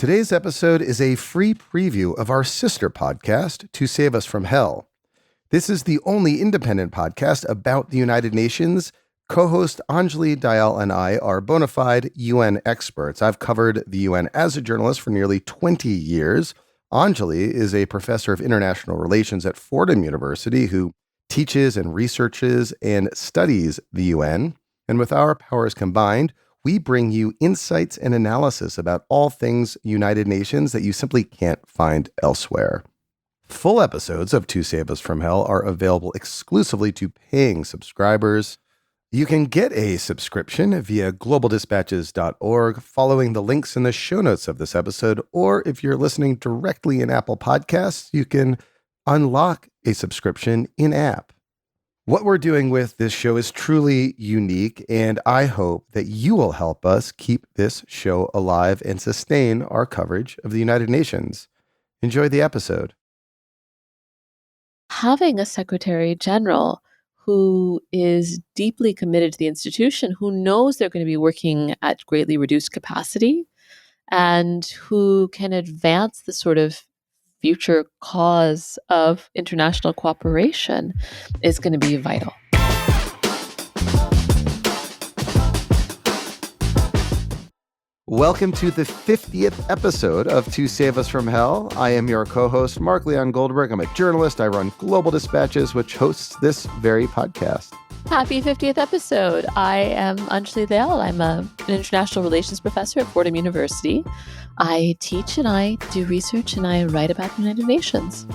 Today's episode is a free preview of our sister podcast, To Save Us from Hell. This is the only independent podcast about the United Nations. Co-host Anjali Dayal and I are bona fide UN experts. I've covered the UN as a journalist for nearly 20 years. Anjali is a professor of international relations at Fordham University who teaches and researches and studies the UN. And with our powers combined, we bring you insights and analysis about all things United Nations that you simply can't find elsewhere. Full episodes of To Save Us from Hell are available exclusively to paying subscribers. You can get a subscription via globaldispatches.org following the links in the show notes of this episode, or if you're listening directly in Apple Podcasts, you can unlock a subscription in-app. What we're doing with this show is truly unique, and I hope that you will help us keep this show alive and sustain our coverage of the United Nations. Enjoy the episode. Having a Secretary General who is deeply committed to the institution, who knows they're going to be working at greatly reduced capacity, and who can advance the sort of future cause of international cooperation is going to be vital. Welcome to the 50th episode of To Save Us from Hell. I am your co-host, Mark Leon Goldberg. I'm a journalist. I run Global Dispatches, which hosts this very podcast. Happy 50th episode. I am Anjali Dayal. I'm an international relations professor at Fordham University. I teach and I do research and I write about the United Nations.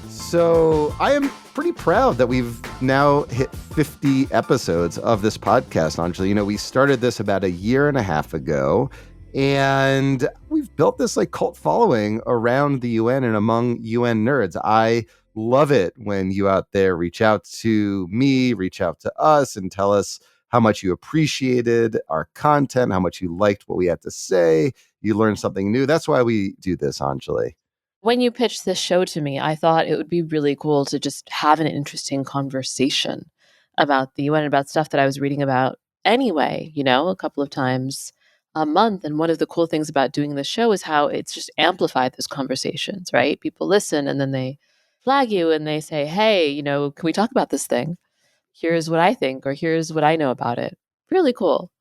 So I am pretty proud that we've now hit 50 episodes of this podcast, Anjali. You know, we started this about a year and a half ago, and we've built this cult following around the UN and among UN nerds. I love it when you out there reach out to me, reach out to us, and tell us how much you appreciated our content, how much you liked what we had to say. You learned something new. That's why we do this, Anjali. When you pitched this show to me, I thought it would be really cool to just have an interesting conversation about the UN, about stuff that I was reading about anyway, a couple of times a month. And one of the cool things about doing this show is how it's just amplified those conversations, right? People listen and then they flag you and they say, hey, can we talk about this thing? Here's what I think, or here's what I know about it. Really cool.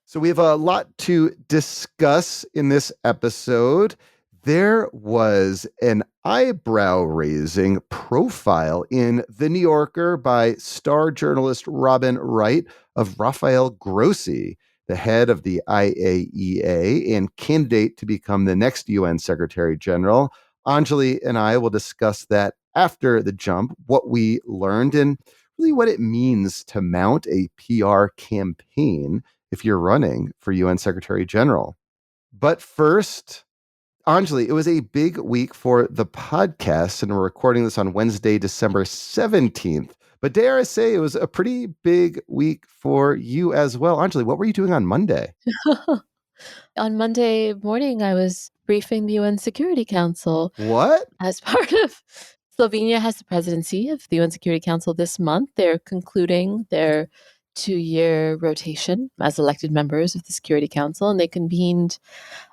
So we have a lot to discuss in this episode. There was an eyebrow-raising profile in The New Yorker by star journalist Robin Wright of Rafael Grossi, the head of the IAEA and candidate to become the next UN Secretary General. Anjali and I will discuss that after the jump, what we learned and really what it means to mount a PR campaign if you're running for UN Secretary General. But first, Anjali, it was a big week for the podcast, and we're recording this on Wednesday, December 17th. But dare I say, it was a pretty big week for you as well. Anjali, what were you doing on Monday? On Monday morning, I was briefing the UN Security Council. What? As part of Slovenia has the presidency of the UN Security Council this month. They're concluding their 2-year rotation as elected members of the Security Council, and they convened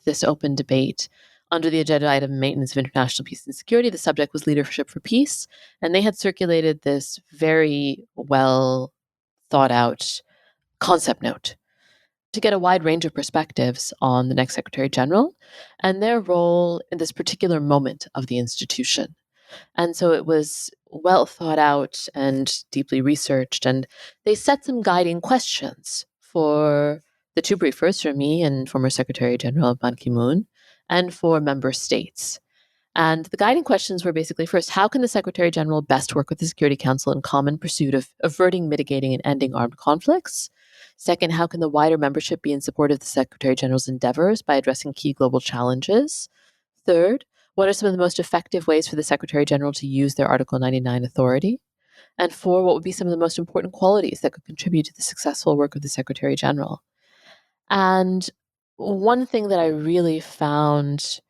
this open debate under the agenda item Maintenance of International Peace and Security. The subject was Leadership for Peace, and they had circulated this very well thought out concept note to get a wide range of perspectives on the next Secretary General and their role in this particular moment of the institution. And so it was well thought out and deeply researched, and they set some guiding questions for the two briefers, for me and former Secretary General Ban Ki-moon, and for member states. And the guiding questions were basically, first, how can the Secretary General best work with the Security Council in common pursuit of averting, mitigating, and ending armed conflicts? Second, how can the wider membership be in support of the Secretary General's endeavors by addressing key global challenges? Third, what are some of the most effective ways for the Secretary General to use their Article 99 authority? And four, what would be some of the most important qualities that could contribute to the successful work of the Secretary General? And one thing that I really found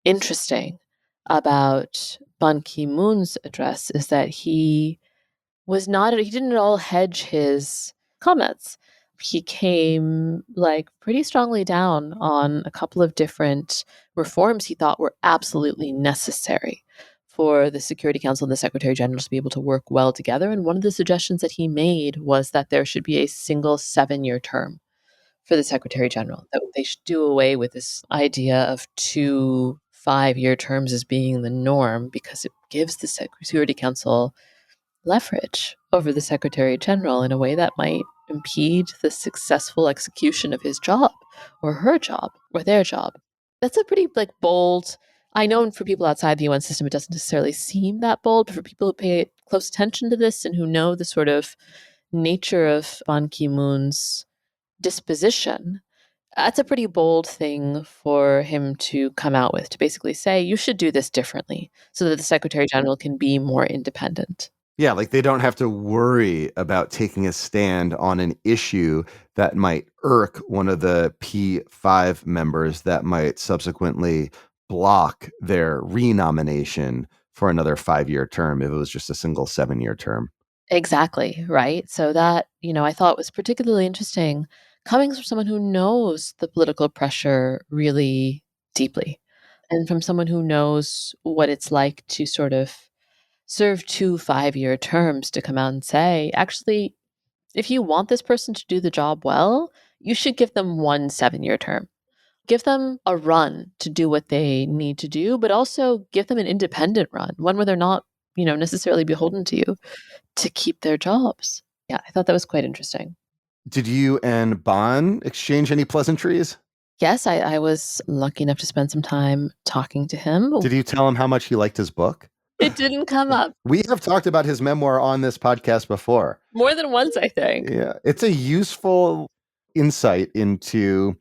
interesting about Ban Ki-moon's address is that he didn't at all hedge his comments. he came pretty strongly down on a couple of different reforms he thought were absolutely necessary for the Security Council and the Secretary General to be able to work well together. And one of the suggestions that he made was that there should be a single 7-year term for the Secretary General, that they should do away with this idea of 2 5-year terms as being the norm, because it gives the Security Council leverage over the Secretary General in a way that might impede the successful execution of his job or her job or their job. That's a pretty bold. I know for people outside the UN system, it doesn't necessarily seem that bold, but for people who pay close attention to this and who know the sort of nature of Ban Ki-moon's disposition, that's a pretty bold thing for him to come out with, to basically say, you should do this differently so that the Secretary General can be more independent. Yeah, like they don't have to worry about taking a stand on an issue that might irk one of the P5 members that might subsequently block their renomination for another 5-year term if it was just a single 7-year term. Exactly, right? So that, I thought was particularly interesting coming from someone who knows the political pressure really deeply, and from someone who knows what it's like to sort of serve 2 5-year terms, to come out and say, actually, if you want this person to do the job well, you should give them 1 7-year term. Give them a run to do what they need to do, but also give them an independent run, one where they're not, necessarily beholden to you to keep their jobs. Yeah, I thought that was quite interesting. Did you and Ban exchange any pleasantries? Yes, I was lucky enough to spend some time talking to him. Did you tell him how much he liked his book? It didn't come up. We have talked about his memoir on this podcast before. More than once, I think. Yeah, it's a useful insight into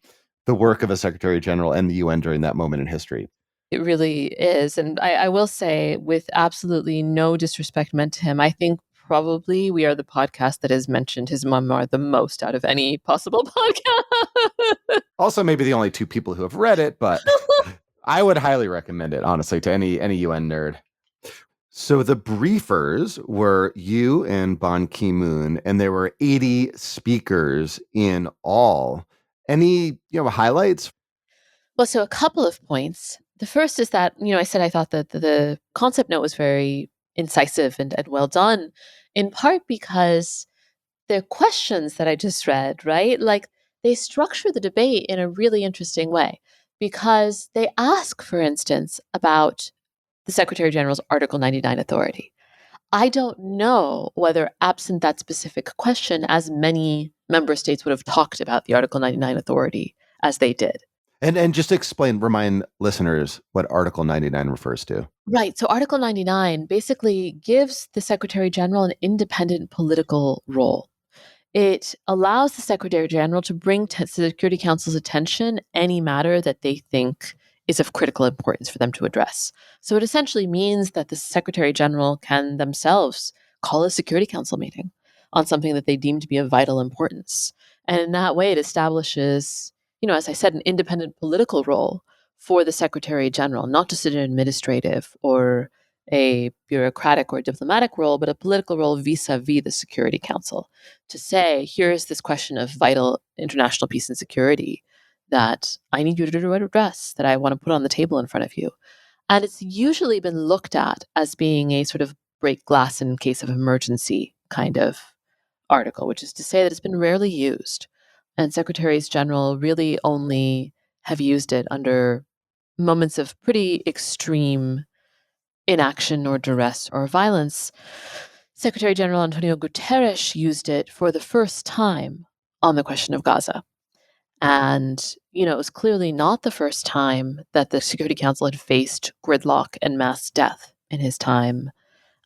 the work of a Secretary General and the UN during that moment in history. It really is. And I will say, with absolutely no disrespect meant to him, I think probably we are the podcast that has mentioned his memoir the most out of any possible podcast. Also, maybe the only 2 people who have read it, but I would highly recommend it, honestly, to any UN nerd. So the briefers were you and Ban Ki-moon, and there were 80 speakers in all. Any highlights? Well, so a couple of points. The first is that, I said I thought that the concept note was very incisive and well done, in part because the questions that I just read, right? They structure the debate in a really interesting way, because they ask, for instance, about the Secretary General's Article 99 authority. I don't know whether, absent that specific question, as many member states would have talked about the Article 99 authority as they did. And just remind listeners what Article 99 refers to. Right. So Article 99 basically gives the Secretary General an independent political role. It allows the Secretary General to bring to the Security Council's attention any matter that they think is of critical importance for them to address. So it essentially means that the Secretary General can themselves call a Security Council meeting on something that they deem to be of vital importance. And in that way, it establishes, as I said, an independent political role for the Secretary General, not just an administrative or a bureaucratic or diplomatic role, but a political role vis-a-vis the Security Council, to say, here's this question of vital international peace and security that I need you to address, that I want to put on the table in front of you. And it's usually been looked at as being a sort of break glass in case of emergency kind of article, which is to say that it's been rarely used. And Secretaries General really only have used it under moments of pretty extreme inaction or duress or violence. Secretary General Antonio Guterres used it for the first time on the question of Gaza. And, it was clearly not the first time that the Security Council had faced gridlock and mass death in his time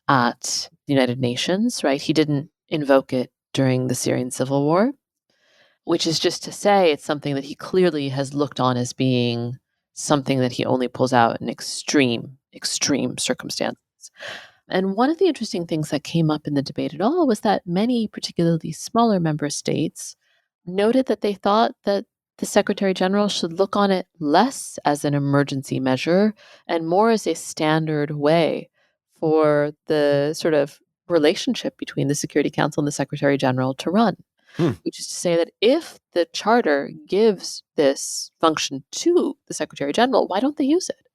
at the United Nations, right? He didn't invoke it during the Syrian civil war, which is just to say it's something that he clearly has looked on as being something that he only pulls out in extreme circumstances. And one of the interesting things that came up in the debate at all was that many, particularly smaller member states, noted that they thought that the Secretary General should look on it less as an emergency measure and more as a standard way for the sort of relationship between the Security Council and the Secretary General to run. Hmm. which is to say that if the charter gives this function to the Secretary General, why don't they use it?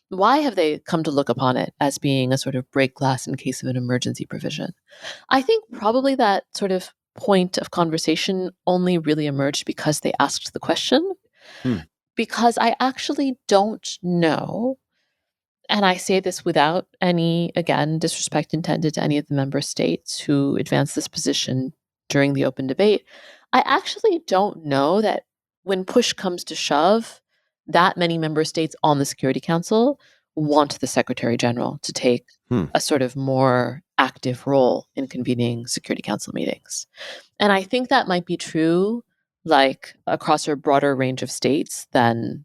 Why have they come to look upon it as being a sort of break glass in case of an emergency provision? I think probably that sort of point of conversation only really emerged because they asked the question. Hmm. Because I actually don't know, and I say this without any, again, disrespect intended to any of the member states who advanced this position during the open debate. I actually don't know that when push comes to shove, that many member states on the Security Council want the Secretary General to take Hmm. a sort of more active role in convening Security Council meetings. And I think that might be true, like across a broader range of states than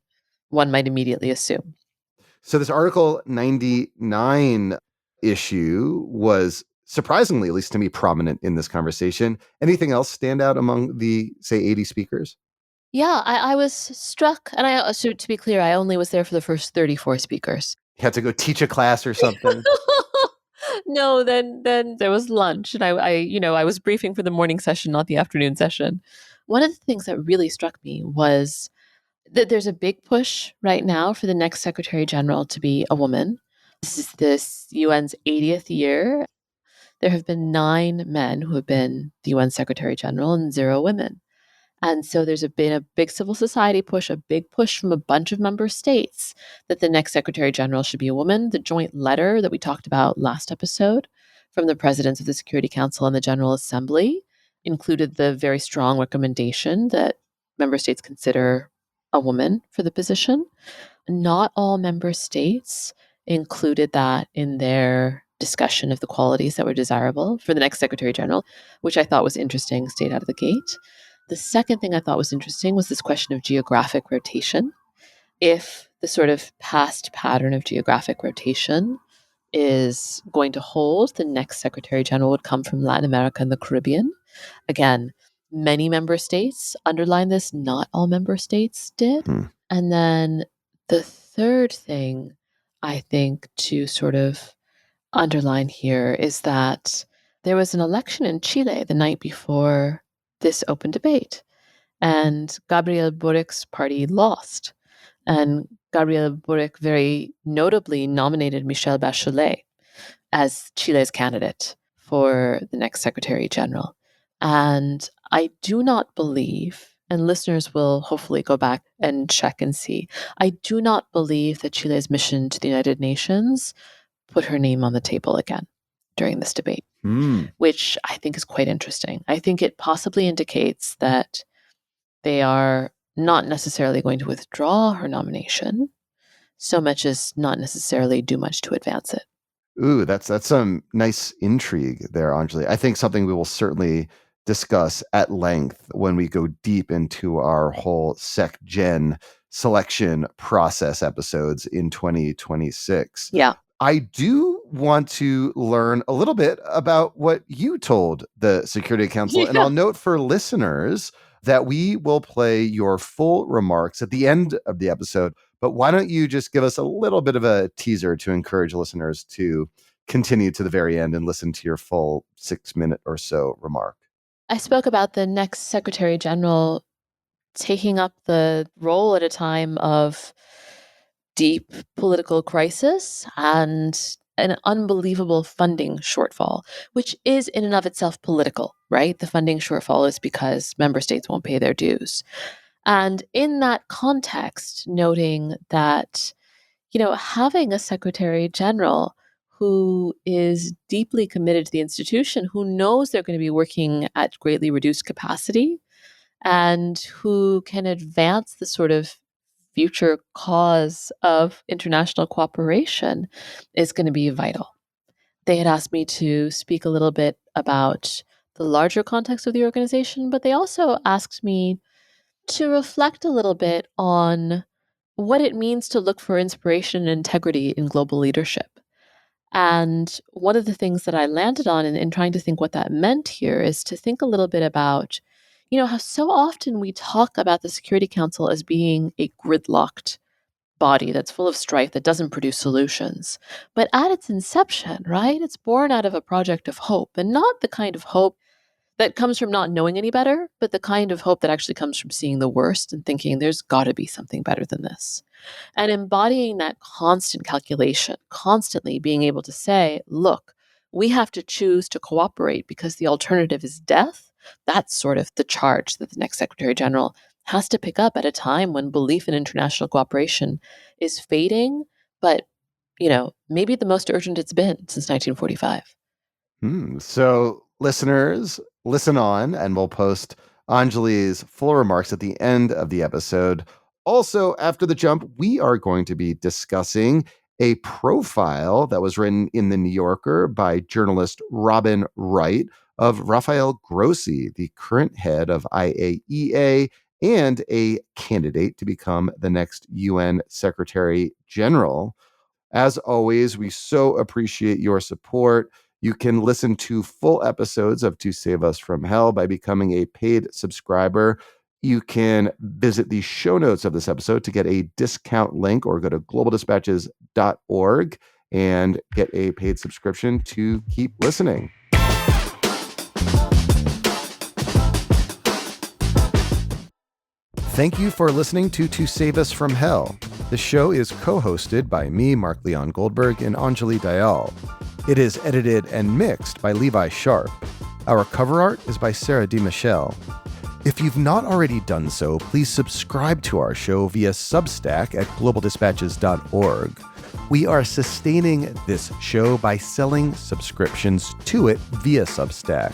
one might immediately assume. So this Article 99 issue was surprisingly, at least to me, prominent in this conversation. Anything else stand out among the, say, 80 speakers? Yeah, I was struck, and so to be clear, I only was there for the first 34 speakers. You had to go teach a class or something? No, then there was lunch, and I was briefing for the morning session, not the afternoon session. One of the things that really struck me was that there's a big push right now for the next Secretary General to be a woman. This is this UN's 80th year. There have been 9 men who have been the UN Secretary General and 0 women. And so there's been a big civil society push, a big push from a bunch of member states that the next Secretary General should be a woman. The joint letter that we talked about last episode from the presidents of the Security Council and the General Assembly included the very strong recommendation that member states consider a woman for the position. Not all member states included that in their discussion of the qualities that were desirable for the next Secretary General, which I thought was interesting, stayed out of the gate. The second thing I thought was interesting was this question of geographic rotation. If the sort of past pattern of geographic rotation is going to hold, the next Secretary General would come from Latin America and the Caribbean. Again, many member states underlined this, not all member states did. Hmm. And then the third thing I think to sort of underline here is that there was an election in Chile the night before this open debate, and Gabriel Boric's party lost. And Gabriel Boric very notably nominated Michelle Bachelet as Chile's candidate for the next Secretary General. And I do not believe, and listeners will hopefully go back and check and see, I do not believe that Chile's mission to the United Nations put her name on the table again during this debate, Hmm. which I think is quite interesting. I think it possibly indicates that they are not necessarily going to withdraw her nomination so much as not necessarily do much to advance it. Ooh, that's some nice intrigue there, Anjali. I think something we will certainly discuss at length when we go deep into our whole SecGen selection process episodes in 2026. Yeah. I do want to learn a little bit about what you told the Security Council. And Yeah. I'll note for listeners that we will play your full remarks at the end of the episode. But why don't you just give us a little bit of a teaser to encourage listeners to continue to the very end and listen to your full 6-minute or so remark? I spoke about the next Secretary General taking up the role at a time of deep political crisis and an unbelievable funding shortfall, which is in and of itself political, right? The funding shortfall is because member states won't pay their dues. And in that context, noting that, having a Secretary General who is deeply committed to the institution, who knows they're going to be working at greatly reduced capacity, and who can advance the sort of future cause of international cooperation is going to be vital. They had asked me to speak a little bit about the larger context of the organization, but they also asked me to reflect a little bit on what it means to look for inspiration and integrity in global leadership. And one of the things that I landed on in trying to think what that meant here is to think a little bit about, how so often we talk about the Security Council as being a gridlocked body that's full of strife that doesn't produce solutions. But at its inception, right, it's born out of a project of hope, and not the kind of hope that comes from not knowing any better, but the kind of hope that actually comes from seeing the worst and thinking there's got to be something better than this. And embodying that constant calculation, constantly being able to say, look, we have to choose to cooperate because the alternative is death. That's sort of the charge that the next Secretary General has to pick up at a time when belief in international cooperation is fading, but, maybe the most urgent it's been since 1945. So listeners, listen on, and we'll post Anjali's full remarks at the end of the episode. Also, after the jump, we are going to be discussing a profile that was written in The New Yorker by journalist Robin Wright of Rafael Grossi, the current head of IAEA and a candidate to become the next UN Secretary General. As always, we so appreciate your support. You can listen to full episodes of To Save Us From Hell by becoming a paid subscriber. You can visit the show notes of this episode to get a discount link, or go to globaldispatches.org and get a paid subscription to keep listening. Thank you for listening to Save Us From Hell. The show is co-hosted by me, Mark Leon Goldberg, and Anjali Dayal. It is edited and mixed by Levi Sharp. Our cover art is by Sarah D. Michelle. If you've not already done so, please subscribe to our show via Substack at globaldispatches.org. We are sustaining this show by selling subscriptions to it via Substack.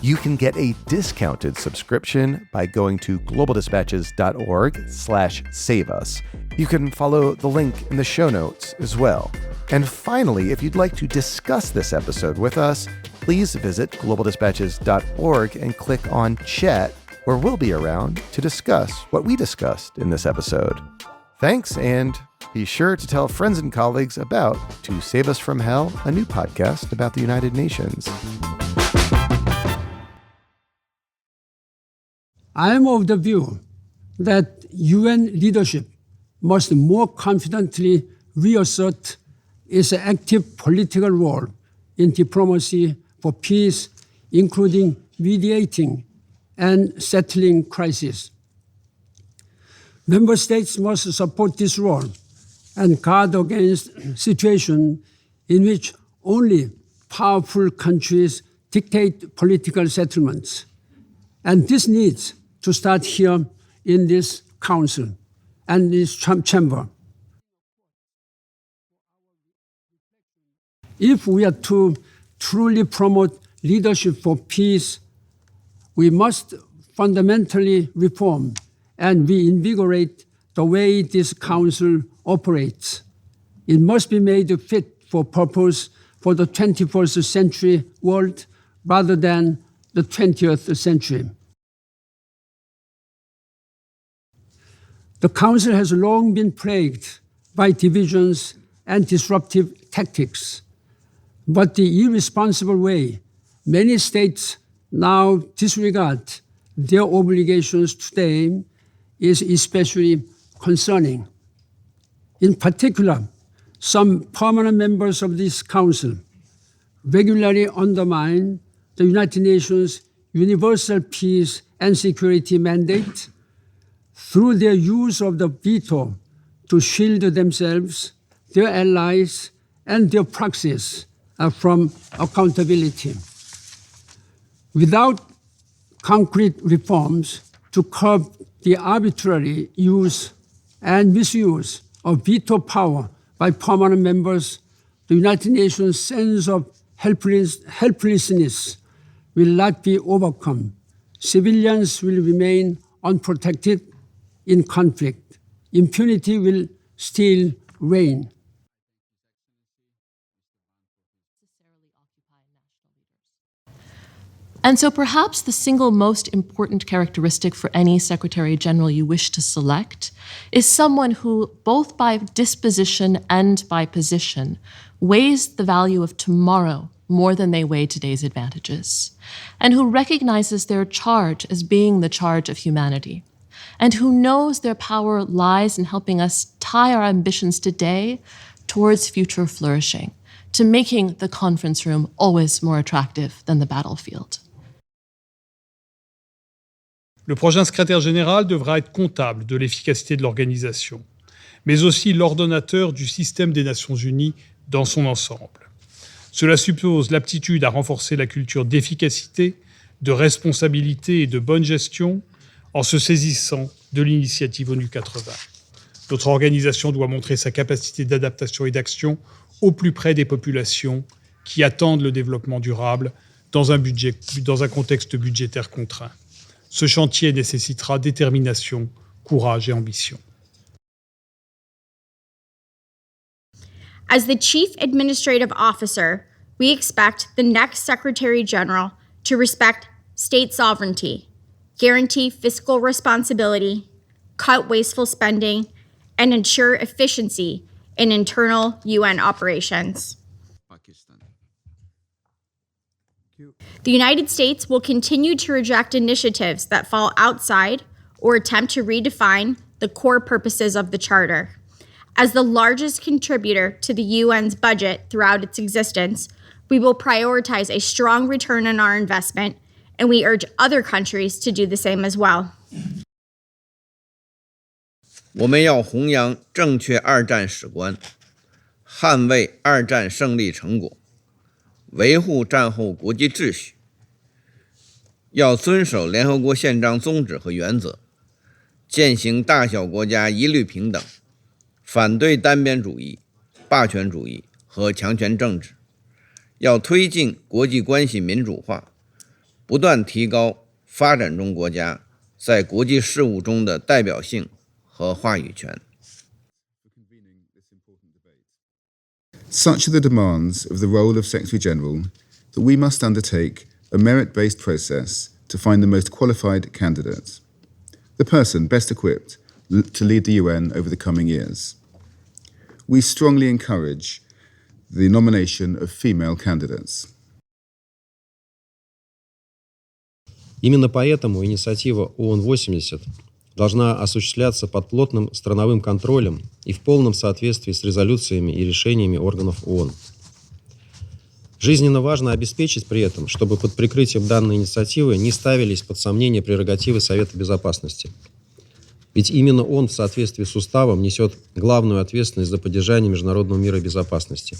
You can get a discounted subscription by going to globaldispatches.org/save us. You can follow the link in the show notes as well. And finally, if you'd like to discuss this episode with us, please visit globaldispatches.org and click on chat, where we'll be around to discuss what we discussed in this episode. Thanks, and be sure to tell friends and colleagues about To Save Us From Hell, a new podcast about the United Nations. I am of the view that UN leadership must more confidently reassert its active political role in diplomacy for peace, including mediating and settling crises. Member states must support this role and guard against situations in which only powerful countries dictate political settlements. And this needs to start here in this council and this chamber. If we are to truly promote leadership for peace, we must fundamentally reform and reinvigorate the way this council operates. It must be made fit for purpose for the 21st century world rather than the 20th century. The council has long been plagued by divisions and disruptive tactics. But the irresponsible way many states now disregard their obligations today is especially concerning. In particular, some permanent members of this council regularly undermine the United Nations Universal Peace and Security Mandate through their use of the veto to shield themselves, their allies, and their proxies from accountability. Without concrete reforms to curb the arbitrary use and misuse of veto power by permanent members, the United Nations' sense of helplessness will not be overcome. Civilians will remain unprotected in conflict. Impunity will still reign. And so perhaps the single most important characteristic for any Secretary General you wish to select is someone who, both by disposition and by position, weighs the value of tomorrow more than they weigh today's advantages, and who recognizes their charge as being the charge of humanity, and who knows their power lies in helping us tie our ambitions today towards future flourishing, to making the conference room always more attractive than the battlefield. Le prochain secrétaire général devra être comptable de l'efficacité de l'organisation, mais aussi l'ordonnateur du système des Nations Unies dans son ensemble. Cela suppose l'aptitude à renforcer la culture d'efficacité, de responsabilité et de bonne gestion en se saisissant de l'initiative ONU 80. Notre organisation doit montrer sa capacité d'adaptation et d'action au plus près des populations qui attendent le développement durable dans un contexte budgétaire contraint. Ce chantier nécessitera détermination, courage et ambition. As the Chief Administrative Officer, we expect the next Secretary General to respect state sovereignty, guarantee fiscal responsibility, cut wasteful spending, and ensure efficiency in internal UN operations. The United States will continue to reject initiatives that fall outside or attempt to redefine the core purposes of the Charter. As the largest contributor to the UN's budget throughout its existence, we will prioritize a strong return on our investment, and we urge other countries to do the same as well. 我们要弘扬正确二战史观，捍卫二战胜利成果，维护战后国际秩序。要遵守联合国宪章宗旨和原则，践行大小国家一律平等，反对单边主义、霸权主义和强权政治。要推进国际关系民主化，不断提高发展中国家在国际事务中的代表性和话语权。Such are the demands of the role of Secretary General that we must undertake a merit-based process to find the most qualified candidate, the person best equipped to lead the UN over the coming years. We strongly encourage the nomination of female candidates. Именно поэтому инициатива ООН-80 должна осуществляться под плотным страновым контролем и в полном соответствии с резолюциями и решениями органов ООН. Жизненно важно обеспечить при этом, чтобы под прикрытием данной инициативы не ставились под сомнение прерогативы Совета Безопасности. Ведь именно он в соответствии с уставом несет главную ответственность за поддержание международного мира и безопасности.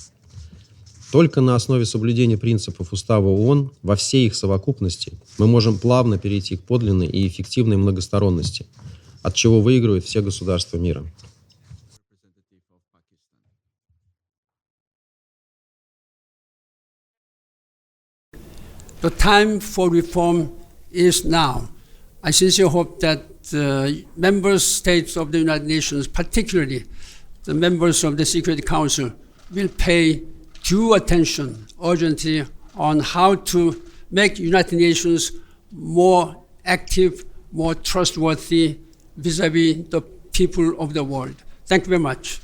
Только на основе соблюдения принципов Устава ООН во всей их совокупности мы можем плавно перейти к подлинной и эффективной многосторонности, от чего выигрывают все государства мира. The time for reform is now. I sincerely hope that member states of the United Nations, particularly the members of the Security Council, will pay due attention urgently on how to make United Nations more active, more trustworthy vis-à-vis the people of the world. Thank you very much.